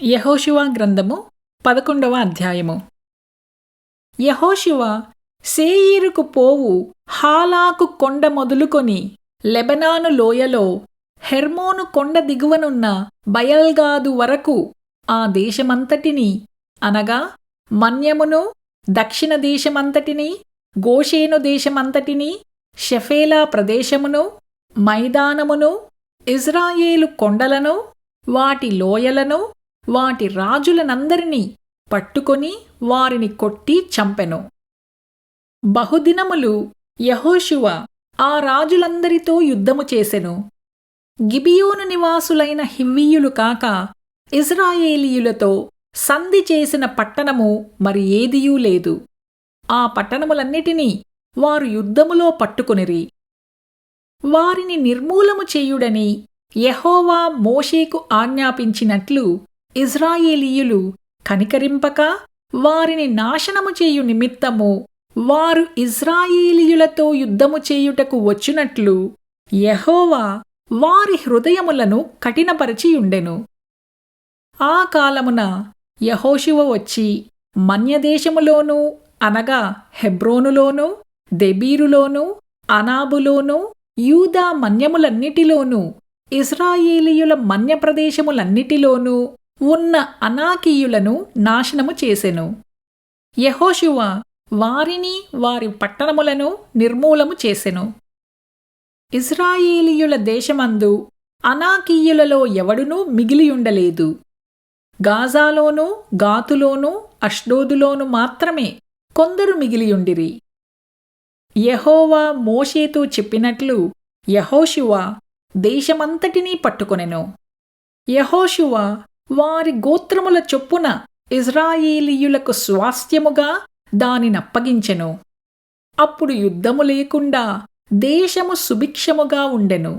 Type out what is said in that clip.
యెహోషువ గ్రంథము 11వ అధ్యాయము. యెహోషువ శేయీరుకు పోవు హాలాకు కొండ మొదలుకొని లెబనాను లోయలో హెర్మోను కొండ దిగువనున్న బయల్గాదు వరకు ఆ దేశమంతటినీ అనగా మన్యమును, దక్షిణ దేశమంతటినీ, గోషేను దేశమంతటినీ, షెఫేలా ప్రదేశమును, మైదానమును, ఇజ్రాయేలు కొండలను, వాటి లోయలను, వాటి రాజులనందరినీ పట్టుకొని వారిని కొట్టి చంపెను. బహుదినములు యెహోషువ ఆ రాజులందరితో యుద్ధము చేసెను. గిబియోను నివాసులైన హివ్వీయులు కాక ఇజ్రాయేలీయులతో సంధి చేసిన పట్టణము మరి ఏదియూ లేదు. ఆ పట్టణములన్నిటినీ వారు యుద్ధములో పట్టుకొనిరి. వారిని నిర్మూలము చేయుడని యెహోవా మోషేకు ఆజ్ఞాపించినట్లు ఇజ్రాయేలీయులు కనికరింపక వారిని నాశనము చేయు నిమిత్తము వారు ఇజ్రాయేలీయులతో యుద్ధము చేయుటకు వచ్చినట్లు యెహోవా వారి హృదయములను కఠినపరచియుండెను. ఆ కాలమున యెహోషువ వచ్చి మన్యదేశములోనూ అనగా హెబ్రోనులోనూ, దెబీరులోనూ, అనాబులోనూ, యూదా మన్యములన్నిటిలోనూ, ఇజ్రాయేలీయుల మన్యప్రదేశములన్నిటిలోనూ ఉన్న అనాకీయులను నాశనము చేసెను. యెహోషువ వారిని వారి పట్టణములను నిర్మూలము చేసెను. ఇజ్రాయేలీయుల దేశమందు అనాకీయులలో ఎవడునూ మిగిలియుండలేదు. గాజాలోనూ, గాతులోనూ, అష్డోదులోనూ మాత్రమే కొందరు మిగిలియుండిరి. యెహోవా మోషేతో చెప్పినట్లు యెహోషువ దేశమంతటినీ పట్టుకొనెను. యెహోషువ వారి గోత్రముల చొప్పున ఇజ్రాయేలీయులకు స్వాస్థ్యముగా దానినప్పగించెను. అప్పుడు యుద్ధము లేకుండా దేశము సుభిక్షముగా ఉండెను.